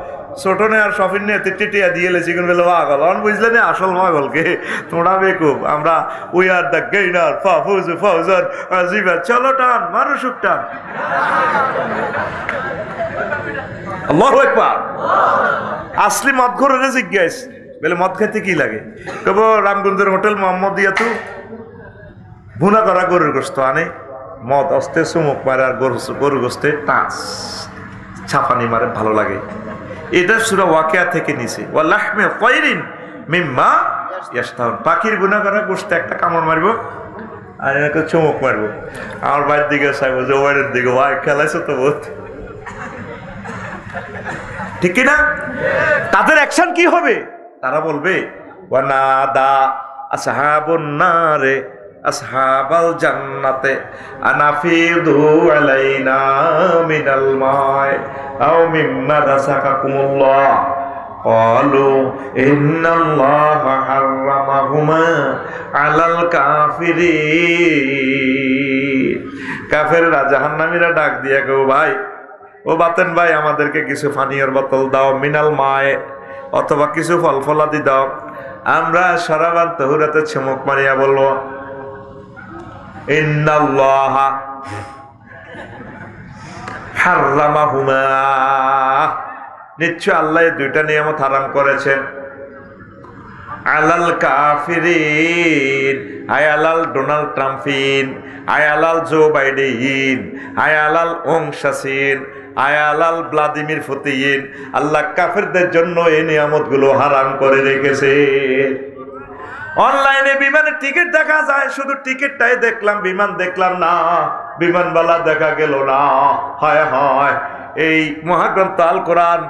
ছোট নে আর শপিং নিয়ে টিটিয়া দিয়ে লেছি কিন্তু বলে পাগল। অন বুঝলে না আসল পাগলকে, তোমরা বেকুব। আমরা উই আর দ্য গেইনার ফাউজু ফাউজার জিবা। চলো টান, মারো সুখ টান। আল্লাহু আকবার। আসলি মদ ঘরে জিজ্ঞাস বলে মদ খেতে কি লাগে, কব রামগঞ্জের হোটেল মোহাম্মদিয়া তো ভুনা করা গরুর গোস্ত আনে, মদ অস্তে চুমুক মারে আর গরু গোস্তে টাচ ছাপানি মারে, ভালো লাগে। এটা সূরা ওয়াকিয়া থেকে নিছে। ওয়া লাহমি তায়রিন মিম্মা ইয়াশতাহুন। পাখির গুনাহ করা গোস্তে একটা কামড় মারব আর একটা চুমুক মারব। আমার বাড়ির দিকে চাইব যে ওয়াইডের দিকে, ভাই খেলাইছো তো বহুত, ঠিক কিনা? তাদের অ্যাকশন কি হবে? তারা বলবে ওয়া নাদা আসহাবুন নারে আসহাবাল জান্নাতে আনাফিদু আলাইনা মিনাল মাই আও মিম্মা রাযাকাকুমুল্লাহ ক্বালু ইন্নাল্লাহা হারামাহুমা আলাল কাফিরিন। কাফেররা জাহান্নামীরা ডাক দিয়া কও, ভাই ও বাতেন ভাই আমাদেরকে কিছু পানির বোতল দাও, মিনাল মায়ে, অথবা কিছু ফল ফলাদি দাও। আমরা শরাবান তহুরাতে চুমুক মারিয়া বলবো ইন্নাল্লাহা হারামাহুমা, নিশ্চয় আল্লাহ এই দুইটা নিয়ামত হারাম করেছেন। আলাল কাফিরিন, আয় আলাল ডোনাল্ড ট্রাম্পিন, আয় আলাল জো বাইডেন, আয় আলাল অংশাসিন, আয় আলাল ভ্লাদিমির পুতিন। আল্লাহ কাফেরদের জন্য এই নিয়ামতগুলো হারাম করে রেখেছে। অনলাইনে বিমানের টিকিট দেখা যায়, শুধু টিকিটটাই দেখলাম, বিমান দেখলাম না, বিমানবালা দেখা গেল না। হায় হায়, এই মহাগ্রন্থ আল কোরআন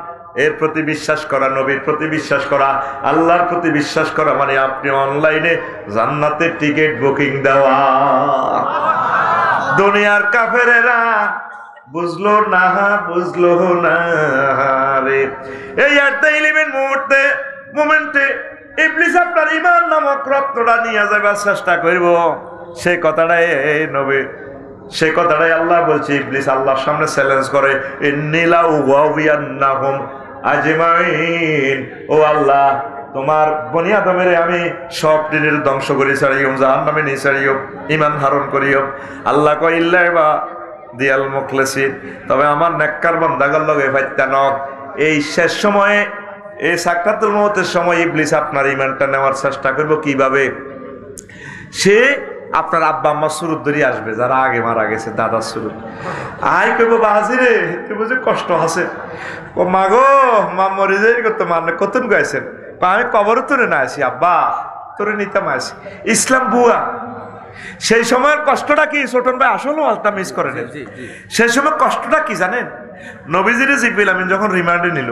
এর প্রতি বিশ্বাস করা, নবীর প্রতি বিশ্বাস করা, আল্লাহর প্রতি বিশ্বাস করা মানে আপনি অনলাইনে জান্নাতের টিকিট বুকিং দেওয়া। দুনিয়ার কাফেরেরা বুঝলো না, বুঝলো না রে। এই একটা এলিমেন্ট মোমেন্টে ইবলিস আপনার ঈমান নামক রত্নটা নিয়ে যাবার চেষ্টা করব। সেই কথাটাই এই নবী, সেই কথাটাই আল্লাহ বলছে। ইবলিস আল্লাহর সামনে চ্যালেঞ্জ করে, ইন্নিলা উওয়াবিয়ান্নাহুম আজমাইন। ও আল্লাহ, তোমার বনি আদমের আমি সব দিনের ধ্বংস করে ছাড়িও, জাহান্নামে নিয়ে ছাড়িও, ঈমান হারণ করিও। আল্লাহ কয় ইল্লা বা দিয়াল মুখলিসিন, তবে আমার নেককার বান্দাগণ লগে ফাইতানক। এই শেষ সময়ে, এই সাকরাতুল মউতের সময় ইবলিস আপনার ঈমানটা নেওয়ার চেষ্টা করব। কিভাবে? সে আপনার আব্বা আম্মা সুরত ধরে আসবে, যারা আগে মারা গেছে, দাদার সুরত। আয় কইব বাজি রে, তুই বুঝে কষ্ট আছে। ও মা গো, মা মরে যাই করতে মানে কতন গাইছেন, আমি কবর তোরে না আসি, আব্বা তোরে নিতাম আসি। ইসলাম বুয়া। সেই সময়ের কষ্টটা কি ছোটন ভাই আসলে আলতা মিস করেন। সেই সময় কষ্টটা কি জানেন? নবীজির জিবরিল আমিন যখন রিমান্ডে নিল,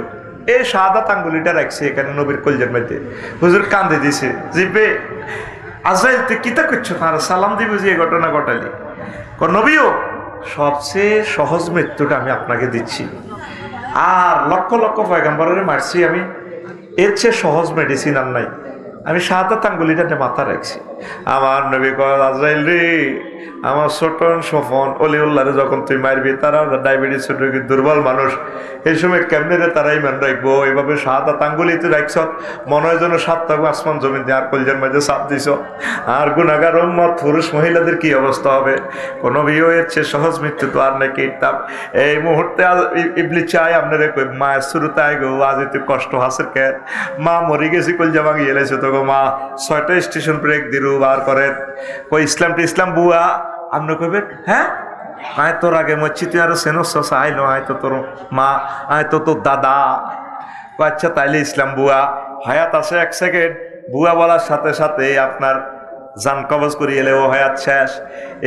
এই শাহাদাত আঙ্গুলিটা রাখছে এখানে নবীর কলজের মধ্যে, হুজুর কান্দে দিছে, জিবে আজরাইল তুই কিতা করছো, তার সালাম দিব যে এই ঘটনা ঘটালি। নবীও সবচেয়ে সহজ মৃত্যুটা আমি আপনাকে দিচ্ছি, আর লক্ষ লক্ষ পয়গম্বরের মারছি আমি, এর চেয়ে সহজ মেডিসিন আর নাই। আমি শাহাদাত আঙ্গুলিটা মাথা রাখছি। আমার নবী কয় আজরাইল রে, আমার ছোটন সফন অলিউল্লাহরে যখন তুই মারবি, তারা ডায়াবেটিস রোগী দুর্বল মানুষ, এই সময় কেমনে রে তারা ইমান রাখবো? এইভাবে শাহাদাত আঙ্গুলিতে রাখছ, মনে হয় যেন 7টা আসমান জমিন দিয়ে আর কলজার মাঝে চাপ দিছ। আর গুনাহগার উম্মত পুরুষ মহিলাদের কি অবস্থা হবে? কোন বিয়ে এর চেয়ে সহজ মৃত্যু তো আর নাকি। এই মুহূর্তে ইবলিস চাই আপনার মায়ের শুরুতে আয় গো, আজ একটু কষ্ট হাসের কে, মা মরি গেছি কলজা ভাঙি এলেছে তো গো মা, 6টা স্টেশন ব্রেক দিরু বার করেন, কই ইসলাম টি ইসলাম বুয়া আপনি কইবেন হ্যাঁ আয় তোর আগে মরছি, তুই আরো সেনস আইলো, আয় তো তোর মা, আয় তো তোর দাদা। আচ্ছা তাইলে ইসলাম বুয়া হায়াত আছে 1 সেকেন্ড, বুয়া বলার সাথে সাথে আপনার জান কবজ করি এলে ও হায়াত শেষ।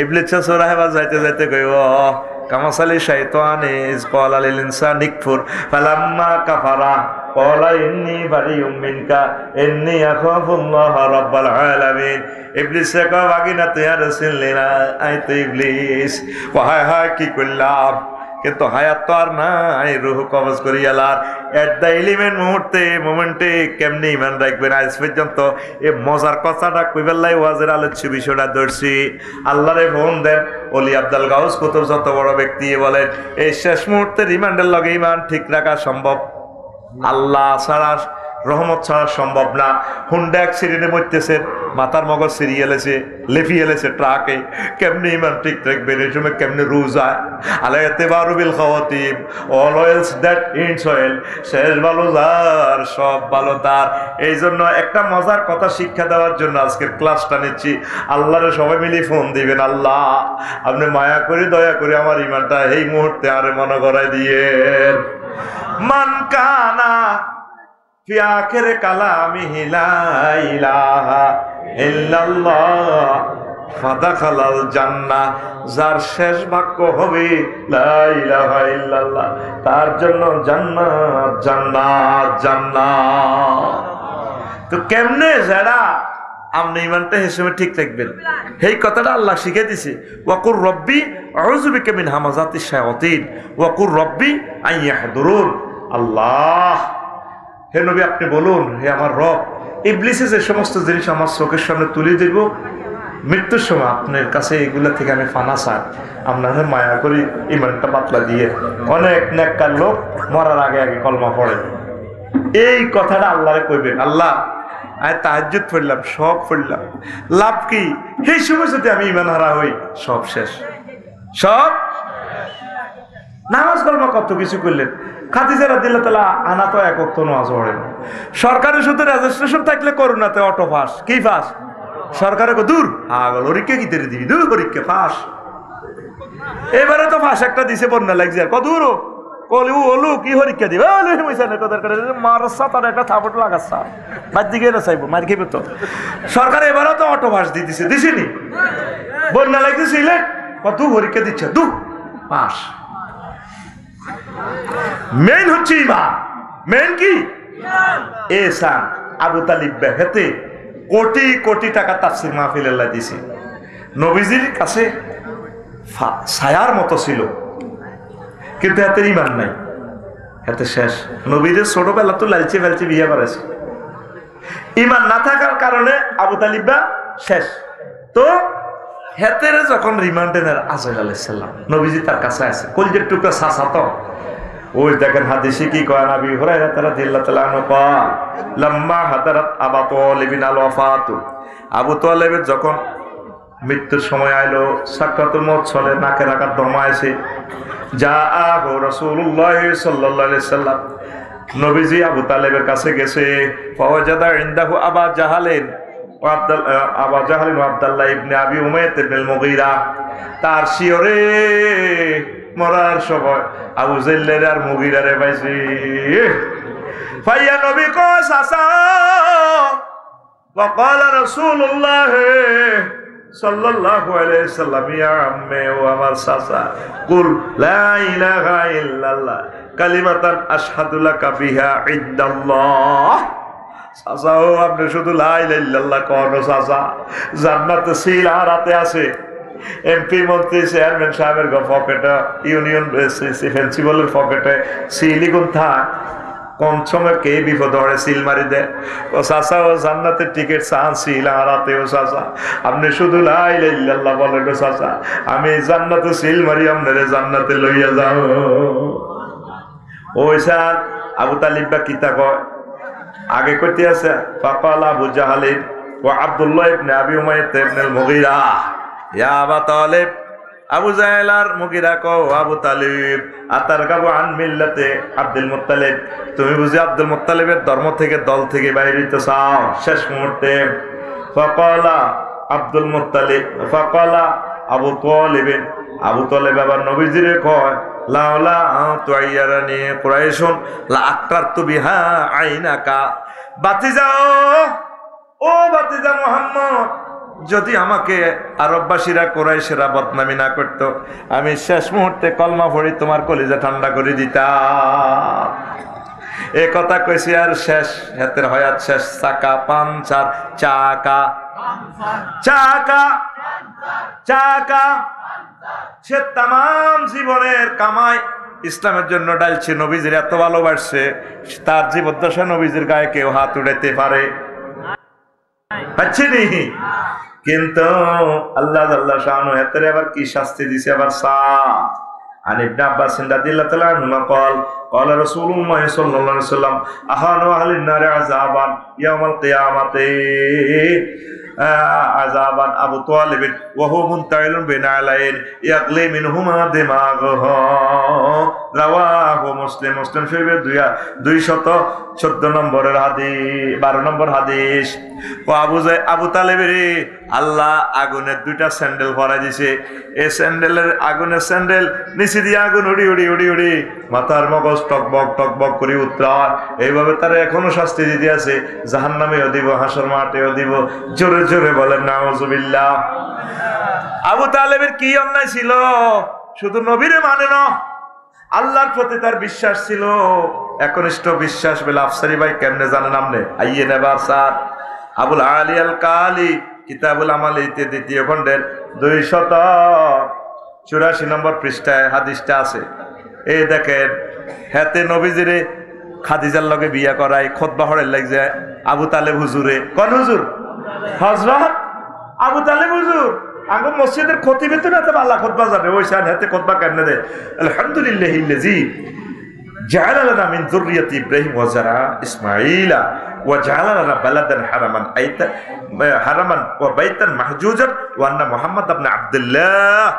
ইবলিস সোরাহেবা যাইতে যাইতে কই ও কামাসালি শাইতানে ইজ ক্বালা লিল ইনসানি কফুর ফালাম্মা কাফারা ক্বালা ইন্নী বারিউম মিনকা ইন্নী আখাফুল্লাহ রাব্বাল আলামিন। ইবলিস কয় বাগিনা তুই আর রাসূলুল্লাহ, আই তো ইবলিস ও হায় হায় কি করলাম, কিন্তু হায়াত তো আর নাই, রুহ কবজ করি এলার এট দ্য এলিমেন্ট মোমেন্টে কেমনি ইমান রাখবেন? আজ পর্যন্ত এ মজার কথাটা কইবেল্লাই ওয়াজের আলোচ্য বিষয়টা ধরছি। আল্লাহরে ফোন দেন, অলি আব্দুল গাউস কুতুব যত বড় ব্যক্তি বলেন এই শেষ মুহূর্তে রিমান্ডের লগে ইমান ঠিক রাখা সম্ভব, আল্লাহ ছাড়া রহমত ছাড়া সম্ভব না। হুন্ডা অ্যাক্সিডেন্টে মরতেছে, মাথার মগজ সিরিয়ে এলেছে, লেফি এলেছে ট্রাকে, কেমনি ইমান ঠিক রাখবেন? এই সময় কেমনি রুজ হয়? আলাইতে বারুবিল খাওয়াতিব all oils that ends oil, শেষ ভালো যার সব ভালো তার। এই জন্য একটা মজার কথা শিক্ষা দেওয়ার জন্য আজকের ক্লাসটা নিচ্ছি। আল্লাহরে সবাই মিলে ফোন দিবেন, আল্লাহ আপনি মায়া করে দয়া করে আমার ইমানটা এই মুহূর্তে আরে মনে করাই দিয়েন। মান কানা ফি আখিরি কালামিহি লা ইলাহা ইল্লাল্লাহ ফাদাখালাল জান্নাহ, যার শেষ বাক্য হবে লা ইলাহা ইল্লাল্লাহ, তার জন্য জান্নাত জান্নাত জান্নাত। তো কেমনে যারা আপনি ইমানটা হিসেবে ঠিক রাখবেন, এই কথাটা আল্লাহ শিখে দিছে। ওয়াকুর রব্বি আউযু বিকা মিন হামাযাতিশ শায়াতিন ওয়াকুর রব্বি আন ইয়াহদুরুন। আল্লাহ হে নবী আপনি বলুন, হে আমার রব, ইবলিসে যে সমস্ত জিনিস আমার চোখের সামনে তুলে দেব, মৃত্যুর সময় আপনার কাছে এগুলা থেকে আমি ফানা চাই, আপনার মায়া করি ইমানটা পাতলা দিয়ে। অনেক নেককার লোক মরার আগে আগে কলমা পড়ে। এই কথাটা আল্লাহরে কইবেন, আল্লাহ আমি তাহাজ্জুদ পড়লাম, সব পড়লাম, লাভ কি? এই সময় যদি আমি ইমান হারা হই, সব শেষ, সব নামাজ কলমা কত কিছু করলেন। খাদিজা রাদিয়াল্লাহু তাআলা আনা তো এক ওয়াক্ত নামাজ পড়েন। সরকারি শুধু রেজিস্ট্রেশন থাকলে করোনাতে অটো পাস, কি পাস? সরকারে দূর আগল পরীক্ষা কি তেরে দিবি, দূর পরীক্ষা পাস। এবারে তো পাস একটা দিছে বন্যা লাগছে, আর কদূর কলি ওলু কি পরীক্ষা দিবে মারসা তার একটা থাপট লাগাচ্ছা মার দিকে চাইবো, মার খেবে তো। সরকার এবারও তো অটো পাস দিয়ে দিছে, দিছিনি? বন্যা লাগছে সিলেট, কত পরীক্ষা দিচ্ছে, দু পাস। মেইন হচ্ছে ইমান, মেইন কি? এহসান। আবু তালিব বেহেতে কোটি কোটি টাকা তাফসীর মাহফিল আল্লাহ দিছে। নবীজির কাছে ছায়ার মতো ছিল, কিন্তু এতে ইমান নাই, এতে শেষ। নবীদের ছোটবেলা তো লালচে ফালচে বিয়ে করেছে, ইমান না থাকার কারণে আবু তালিবা শেষ। তো হেতের যখন রিমান্ডের আজরাইল আলাইহিস সালাম নবীজি তার কাছে আছে, কলজের টুকরা সাসা তো ওই দেখেন হাদিসে কি কয়, নবী হুরায়রা রাদিয়াল্লাহু তাআলা আনহু কয় লাম্মা হাদারাত আবু তালিবিন আল ওয়াফাত, আবু তালিবের যখন মৃত্যুর সময় আইলো, সাকরাতুল মউত চলে, নাকে রাখার দমা আছে, জাআহু রাসূলুল্লাহ সাল্লাল্লাহু আলাইহি সাল্লাম, নবীজি আবু তালিবের কাছে গেছে। ফাওয়াজাদা ইনদাহু আবা জাহালিন আবু জাহল ও আব্দুল্লাহ ইবনে আবি উমাইয়া ইবনে আল মুগীরা, তার শিয়রে মরার সময় আবু জাহল আর মুগীরারে পাইছি। ফাইয়া নবী কো সাসা ওয়া ক্বালা রাসূলুল্লাহ সাল্লাল্লাহু আলাইহি সাল্লাম ইয়া আম্মে, ও আমার সাসা, কুল লা ইলাহা ইল্লাল্লাহ কালিমাতান আশহাদু লাকা বিহা ইনদাল্লাহ। চাচা ও আপনি শুধু লা ইলাহা ইল্লাল্লাহ কোন চাচা, জান্নাতে সিল হারাতে আছে, এমপি মন্ত্রী চেয়ারম্যান সাহেবের পকেটে, ইউনিয়ন প্রিন্সিপালের পকেটে সিলিগুন থাক, কোন সময় কে বিপদ হরে সিল মারি দেয়। ও চাচা, ও জান্নাতের টিকিট চান সিল হারাতে, ও চাচা আপনি শুধু লা ইলাহা ইল্লাল্লাহ বলেন, ও চাচা আমি জান্নাতে সিল মারি আপনারে জান্নাতে লইয়া যাও। ওই স্যার আবু তালিব বা কিতা কয় আগে কইতে আছে, ফাকাল আবু জাহালিন ও আব্দুল্লাহ ইবনে আবি উমাইয়া ইবনে আল মুগীরা ইয়া আবা তালিব, আবু জাহেল আর মুগীরা কও আবু তালিব আতারগাবু আন মিল্লাতে আব্দুল মুত্তালিব, তুমি বুঝি আব্দুল মুত্তালিবের ধর্ম থেকে দল থেকে বাইরে হইতে চাও শেষ মুহূর্তে। ফাকালা আব্দুল মুত্তালিব ফাকালা আবু তালিব, আবু তালিব আবার নবীজিরে কয় লাউলা তুয়াইয়ারানি কুরাইশুন লা আকতারতু বিহা আইনাকা, বাতিজা ও বাতিজা মুহাম্মদ, যদি আমাকে আরববাসীরা কুরাইশেরা বদনামি না করত, আমি শেষ মুহূর্তে কলমা পড়ি তোমার কলিজা ঠান্ডা করে দিতাম। এ কথা কইছি আর শেষ হাতের হয়াত শেষ, চাকা পাঞ্চার, চাকা চাকা চাকা, সে তাম জীবনের কামাই ইসলামের জন্য ডালছে, নবীজির এত ভালোবাসছে, তার জীবদ্দশা নবীজির গায়ে কেউ হাত উঠাইতে পারে পাচ্ছেনি। কিন্তু আল্লাহ আল্লাহ শাহানু হেতরে আবার কি শাস্তি দিছে আবার সা عن ابن عباس رضي الله تعالى عنهما قال قال رسول الله صلى الله عليه وسلم أهان أهل النار عذابا يوم القيامة عذابا أبو طالب وهو منتعل بين علين يغلي منهما دماغه رواه مسلم مسلم শরীফের 214 নম্বরের হাদিস 12 নম্বর হাদিস। ও আবু তালেবের আল্লাহ আগুনের দুইটা স্যান্ডেল ভরা দিছে, এই স্যান্ডেলের আগুনের স্যান্ডেল নিচে দিয়ে আগুন উড়ি উড়ি উড়ি উড়ি মাথার মগজ টকবক করে উত্তরায়, এইভাবে তারা এখনো শাস্তি দিতে আছে, জাহান্নামেও দিব হাসর মাঠেও দিব। জোরে জোরে বলেন নাউজুবিল্লাহ। আবু তালেবের কি অন্যায় ছিল? শুধু নবীরে মানে না, আল্লাহর প্রতি তার বিশ্বাস ছিল, একনিষ্ঠ বিশ্বাস। বলে আফসারি ভাই কেমনে জানেন আপনি? আইয়ে নেবার স্যার আবুল আলী আল কালি কিতাবুল আমালিতে 2য় খণ্ডের 284 নম্বর পৃষ্ঠায় হাদিসটা আছে। এই দেখেন, হাতে নবীজিরে খাদিজার লগে বিয়া করায় খুতবা হড়ের লাগছে আবু তালেব হুজুরে। কোন হুজুর? হযরত আবু তালেব হুজুর। আগে মসজিদের খতিবে তো না, তবে আল্লাহ খুতবা জানে, ওই সান হাতে খুতবা কেমনে দেয়? আলহামদুলিল্লাহিল্লাযী জাআলা লানা মিন যুররিয়াতি ইব্রাহিম ওয়া যারা ইসমাঈলা ওয়া জাআলা লানা বালাদান হারামান ওয়া বাইতান মাহজুজান ওয়া আন্না মুহাম্মদ ইবনে আব্দুল্লাহ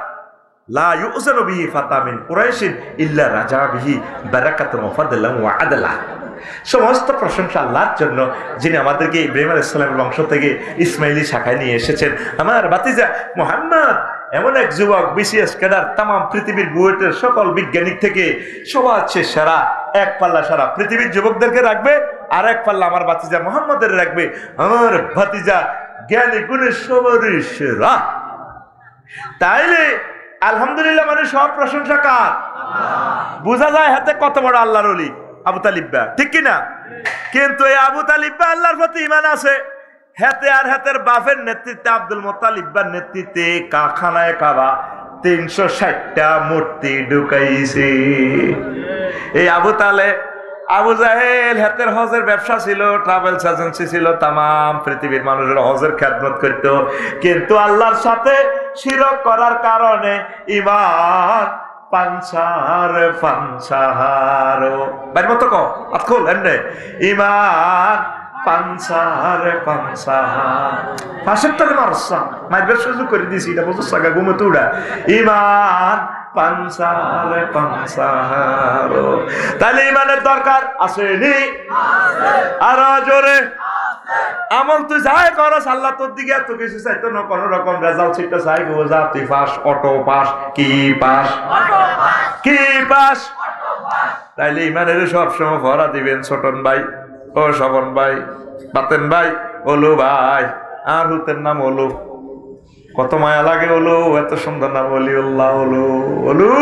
লা ইউযানু বিহি ফাতা মিন কুরাইশিন ইল্লা রাজা বিহি বারাকাতুন ওয়া ফাদলান ওয়া আদলা। সমস্ত প্রশংসা আল্লাহর জন্য, যিনি আমাদেরকে ইব্রাহিম আলাইহিস সালামের বংশ থেকে ইসমাইলি শাখায় নিয়ে এসেছেন। আমার ভাতিজা মুহাম্মদ এমন এক যুবক, বিসিএস ক্যাডার, তাম পৃথিবীর বুয়েটের সকল বিজ্ঞানিক থেকে সবার চেয়ে সেরা। এক পাল্লা সারা পৃথিবীর যুবকদেরকে রাখবে, আর এক পাল্লা আমার ভাতিজা মুহাম্মদের রাখবে। আমার ভাতিজা জ্ঞানী গুণে সবারই সেরা। তাইলে আলহামদুলিল্লাহ মানে সব প্রশংসা কার? বোঝা যায় হাতে কত বড় আল্লাহর ওলি আবু তালিব, ঠিক কিনা? কিন্তু এই আবু তালিব আল্লাহর প্রতি ঈমান আছে। হাতে আর হাতের বাপের নেতৃত্বে আব্দুল মুত্তালিবের নেতৃত্বে কারখানায় কাবা 360টা মূর্তি ঢুকাইছে। এই আবু তালেব, আবু জাহেল হাতের হজের ব্যবসা ছিল, ট্রাভেলস এজেন্সি ছিল, তাম পৃথিবীর মানুষের হজের খেদমত করত। কিন্তু আল্লাহর সাথে শিরক করার কারণে ঈমান পাঞ্চার বাইর মতো কো আতখোল এমনে ঈমান পাঞ্চার পাশের তলে মারসা মাইবের সুযোগ করে দিছি, এটা বুঝছ সাগা ঘুমে তুড়া ঈমান পাঞ্চার। তাহলে ঈমানের দরকার আসেনি? আর জোরে আমল তুই যাই করস, আল্লাহ তোর দিকে এত কিছু চাইতো না, কোন রকম রেজাল্ট সিটটা চাই গো, যা তুই পাস, অটো পাস, কি পাস, কি পাস। তাইলে ইমানের সবসময় ভরা দিবেন ছোটন ভাই, ও শবন ভাই, বাতেন ভাই, ওলু ভাই, আর হুতের নাম ওলু। কত মায়া লাগে ওলু, এত সুন্দর নাম ওলিউল্লাহ ওলু। ওলু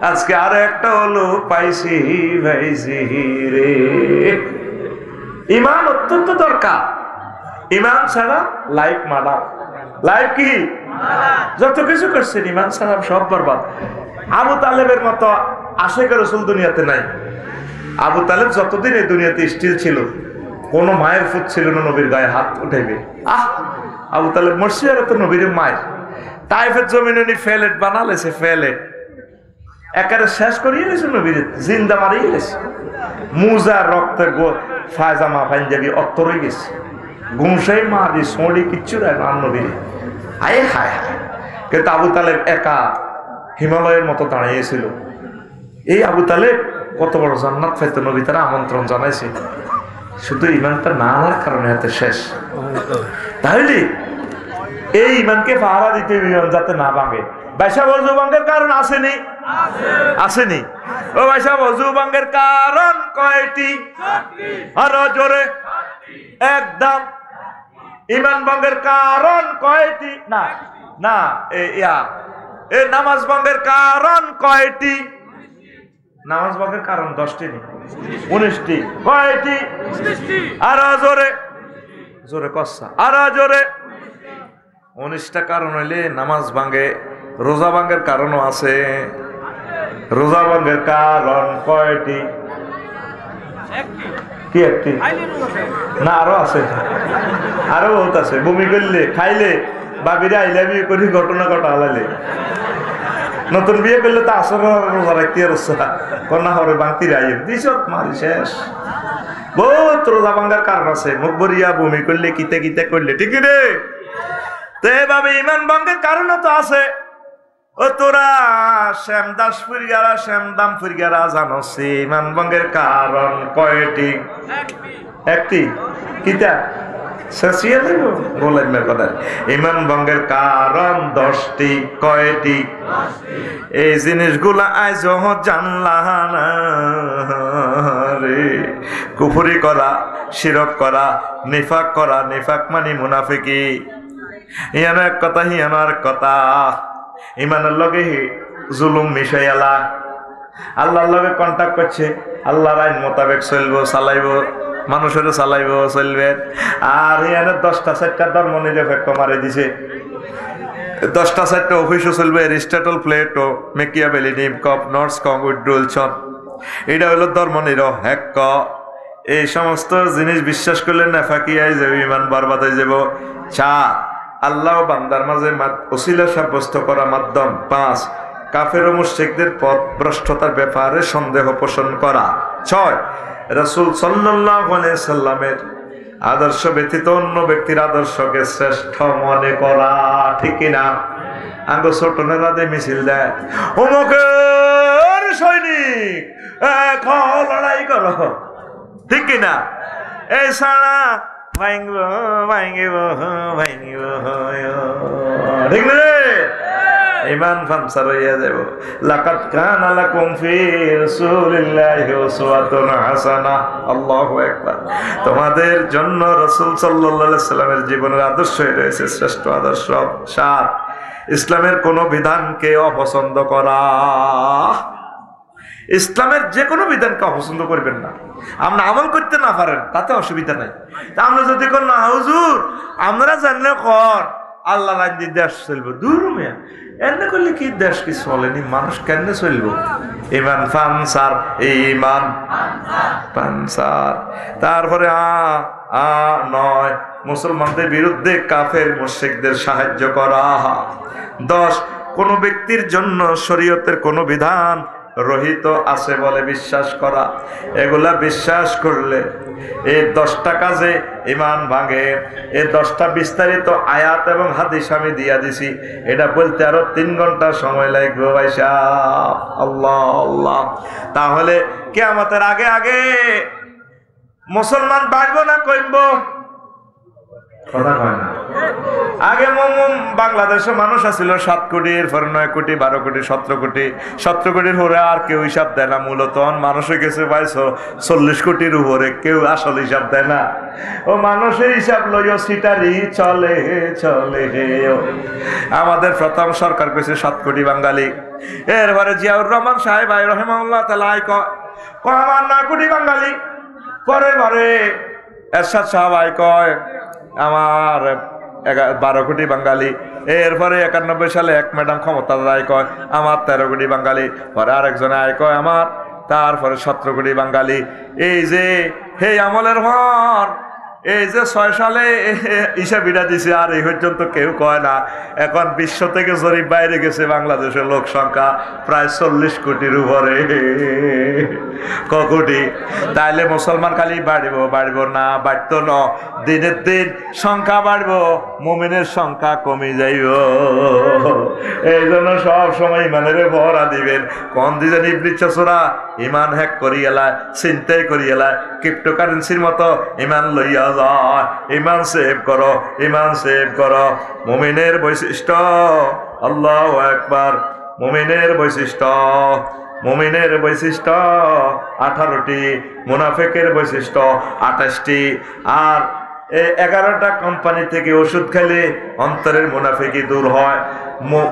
আজকে আর একটা ওলু পাইছি ভাইছি রে। ইমান অত্যন্ত দরকার। ইমান ছাড়া লাইফ মার্ডার। লাইফ কি যত কিছু করছেন ইমান ছাড়া সব বরবাদ। আবু তালেবের মতো আশেকের রাসূল দুনিয়াতে নাই। আবু তালেব যতদিন এই দুনিয়াতে স্টিল ছিল, কোন মায়ের ফুট ছিল না নবীর গায়ে হাত উঠাইবে। আবু তালেব মরছি আর তো নবীর মায়ের তাইফের জমিনে উনি ফেলেট বানালেছে, ফেলেট একেবারে শেষ করিয়ে গেছে নবীর, জিন্দা মারিয়ে গেছে। মুজা রক্তে ফায়জামা পাঞ্জাবি অত্তরই গেছে, গুমসাই মারি সোঁড়ি কিচ্ছু দেয় না নবীর। হায় হায় হায়। কিন্তু আবু তালেব একা হিমালয়ের মতো দাঁড়িয়েছিল। এই আবু তালেব কত বড় জান্নাত পাইতো, নবী তারা আমন্ত্রণ জানাইছে, শুধু ইমানটা না আনার কারণে হাতে শেষ। তাহলে এই ইমানকে পাহারা দিতে ইমান যাতে না ভাঙে। বাইশা অজু ভঙ্গের কারণ আসেনি? আসেনি। ও বাইশা অজু ভঙ্গের কারণ কয়টি? আরো জোরে একদম। ইমান ভঙ্গের কারণ কয়টি? না না, এ নামাজ ভঙ্গের কারণ কয়টি? নামাজ ভঙ্গের কারণ 10টি নেই, 19টি। কয়টি? আরো জোরে জোরে কসা, আরো জোরে। 19টা কারণ হইলে নামাজ ভাঙ্গে। রোজা ভাঙ্গের কারণও আছে। রোজা ভাঙ্গের কারণ কয়টি? কি একটি না, আরো আছে, আরো বহুত আছে। বমি করলে, খাইলে, বাবিরে আইলা বিয়ে করি ঘটনা ঘটা হালাইলে, নতুন বিয়ে করলে তো আসর রোজা রাখতে কন্যা হরে বাংতি রাইম দিস মারি শেষ। বহুত রোজা ভাঙ্গার কারণ আছে। মুখ ভরিয়া বমি করলে, কিতে কিতে করলে, ঠিক রে? তো এভাবে ইমান ভঙ্গের কারণও তো আছে। ও তোরা শ্যামদাস ফুরগারা, শ্যামদাম ফুরগারা জানোস ইমান ভঙ্গের কারণ কয়টি? একটি। কিতা শেষিয়ে দেব গোলামের কথা। ইমান ভঙ্গের কারণ 10টি। কয়টি? এই জিনিসগুলা আজ জানলা না রে। কুফরি করা, শিরক করা, নিফাক করা। নিফাক মানে মুনাফিকি। ইয়ানো এক কথা, হিয়ানো আর কথা। ইমানের লগে জুলুম মিশাইয়ালা, আল্লাহর লগে কন্টাক্ট করছে, আল্লাহর আইন মোতাবেক চলবো, চালাইবো, মানুষের চালাইবো, চলবে। আর ইয়ানো 10টা 4টা ধর্ম নিরপেক্ষ মারি দিছে। 10টা 4টা অফিসও চলবে, এরিস্টটল, প্লেটো, মেকিয়াভেলি, নিমকপ, নর্স কং, উইড্রুলসন। এটা হলো ধর্ম নিরপেক্ষ। এই সমস্ত জিনিস বিশ্বাস করলে নেফাকি আই যাবে, ইমান বরবাদ হয়ে যাব। 4 আল্লাহ বান্দার মাঝে ওসিলা সাব্যস্ত করা মাধ্যম। 5 কাফের ও মুশরিকদের পথ ভ্রষ্টতার ব্যাপারে সন্দেহ পোষণ করা। 6 রাসূল সাল্লাল্লাহু আলাইহি সাল্লামের আদর্শ ব্যতীত অন্য ব্যক্তির আদর্শকে শ্রেষ্ঠ মনে করা। ঠিক কিনা? আঙ্গ ছোট নেতাদের মিছিল দেয়, অমুকের সৈনিক এখন লড়াই করো, ঠিক কিনা? এই সারা ভাঙব ভাঙব ভাঙব, ঠিক না? ইমান ফামসার হইয়া যাব। লাকাদ কানা লাকুম ফি রাসূলিল্লাহি উসওয়াতুন হাসানাহ। আল্লাহু আকবার। তোমাদের জন্য রাসূল সাল্লাল্লাহু আলাইহি সাল্লামের জীবনের আদর্শই রয়েছে শ্রেষ্ঠ আদর্শ। 7 ইসলামের কোন বিধানকে অপছন্দ করা। ইসলামের যে কোনো বিধানকে অপছন্দ করবেন না। আমরা আমল করতে না পারেন তাতে অসুবিধা নাই। তা আমরা যদি কোন না হুজুর আমরা জানলে কর আল্লাহ রাজ্যে দেশ চলবো, দূর মেয়া এমনি করলে কি দেশ কি চলেনি, মানুষ কেমনে চলবো? ইমান ফানসার, ইমান ফানসার। তারপরে 9 মুসলমানদের বিরুদ্ধে কাফের মুশরিকদের সাহায্য করা। 10 কোন ব্যক্তির জন্য শরীয়তের কোন বিধান রহিত আছে বলে বিশ্বাস করা। এগুলা বিশ্বাস করলে এই 10টা কাজে ইমান ভাঙে। এই 10টা বিস্তারিত আয়াত এবং হাদিস আমি দিয়া দিছি, এটা বলতে আরো 3 ঘন্টা সময় লাগবে ভাই সাহেব। আল্লাহ আল্লাহ। তাহলে কিয়ামতের আগে আগে মুসলমান বাড়বো না কমবো? কথা কয় না। আগে বাংলাদেশে মানুষ আছিল 7 কোটি, এরপর 9 কোটি, 12 কোটি, 17 কোটি। 17 কোটির উপরে আর কেউ হিসাব দেয় না। মূলত মানুষ হয়ে গেছে 40 কোটির উপরে, কেউ আসল হিসাব দেয় না। ও মানুষের হিসাব লইও সিটারি চলে চলে। আমাদের প্রথম সরকার কইছে 7 কোটি বাঙালি। এরপরে জিয়াউর রহমান সাহেব রাহিমাহুল্লাহ তাআলা আমার 9 কোটি বাঙালি। পরে এরশাদ সাহেব কয় আমার 12 কোটি বাঙালি। এরপরে 91 সালে এক ম্যাডাম ক্ষমতা আয় কয় আমার 13 কোটি বাঙালি। পরে আরেকজনে আয় কয় আমার, তারপরে 17 কোটি বাঙালি। এই যে হে আমলের ভর, এই যে 6 সালে হিসাব বিড়া দিছে, আর এই পর্যন্ত কেউ কয় না। এখন বিশ্ব থেকে জরিপ বাইরে গেছে, বাংলাদেশের লোক সংখ্যা প্রায় 40 কোটির উপরে। ক কোটি? তাইলে মুসলমান খালি বাড়ব না, বাড়তো না, দিনের দিন সংখ্যা বাড়বো, মুমিনের সংখ্যা কমে যাইব। এই জন্য সব সময় ইমানের ভরা দিবেন। কোন দিন ইবলিসরা ইমান হ্যাক করি এলায়, চিন্তাই করি এলায়, ক্রিপ্টোকারেন্সির মতো ইমান লইয়া যায়। ইমান সেভ করো, ইমান সেভ করো। মুমিনের বৈশিষ্ট্য, আল্লাহু আকবার, মুমিনের বৈশিষ্ট্য, মুমিনের বৈশিষ্ট্য 18টি, মুনাফিকের বৈশিষ্ট্য 28টি। আর 11টা কোম্পানি থেকে ওষুধ খেলে অন্তরের মুনাফিকি দূর হয়।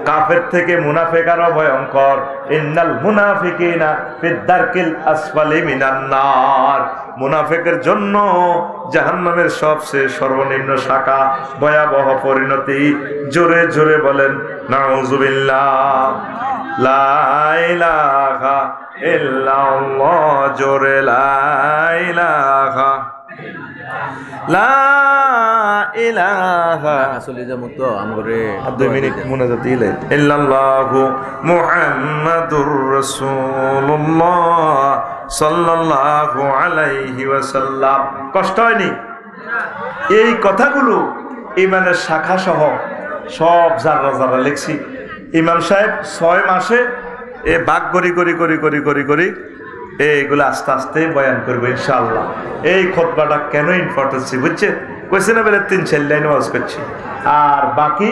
কাফের থেকে মুনাফিক আরো ভয়ঙ্কর। ইন্নাল মুনাফিকিনা ফিদ দারকিল আসফালি মিনান নার। মুনাফিকের জন্য জাহান্নামের সবচেয়ে সর্বনিম্ন শাখা, ভয়াবহ পরিণতি। জোরে জোরে বলেন নাউজুবিল্লাহ। লা ইলাহা ইল্লাল্লাহ, জোরে লা ইলাহা লা ইলাহা আসলে যে মতো আমগরে 2 মিনিট মুনাজাত দিলে ইল্লাল্লাহু মুহাম্মাদুর রাসূলুল্লাহ সাল্লাল্লাহু আলাইহি ওয়াসাল্লাম। কষ্ট হয়নি? এই কথাগুলো ইমানের শাখা সহ সব জাররা জাররা লিখছি। ইমাম সাহেব 6 মাসে এ ভাগ করি এইগুলো আস্তে আস্তে বয়ান করবো ইনশাআল্লাহ। এই খুতবাটা কেন ইম্পর্টেন্সি বুঝছে? কইছে না বেলে 3-4 লাইন ওয়াজ করছি, আর বাকি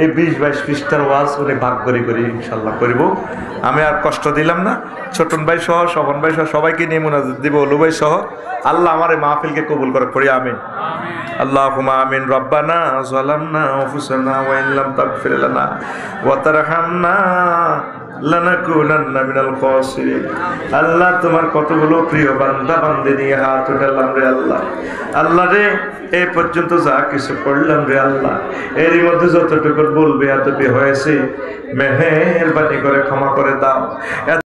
এই 20-22 পৃষ্ঠার ওয়াজ উনি ভাগ করি ইনশাআল্লাহ করব। আমি আর কষ্ট দিলাম না। ছোটন ভাই সহ, শবন ভাই সহ সবাইকে নিয়ে মুনাজাত দিব, ওলু ভাই সহ। আল্লাহ আমার এই মাহফিলকে কবুল করে, পড়ি আমিন। আল্লাহুম্মা আমিন। রব্বানা যালামনা আনফুসানা ওয়া ইন লাম তাগফির লানা ওয়া তারহামনা লানাকুনান্না মিনাল খাসিরিন। আল্লাহ তোমার কতগুলো প্রিয় বান্দা বান্দী নিয়ে হাত উঠালাম রে আল্লাহ। আল্লাহ রে, এই পর্যন্ত যা কিছু করলাম রে আল্লাহ, এরই মধ্যে যতটুকু বলবে এতটুকু হয়েছে, মেহেরবানি করে ক্ষমা করে দাও।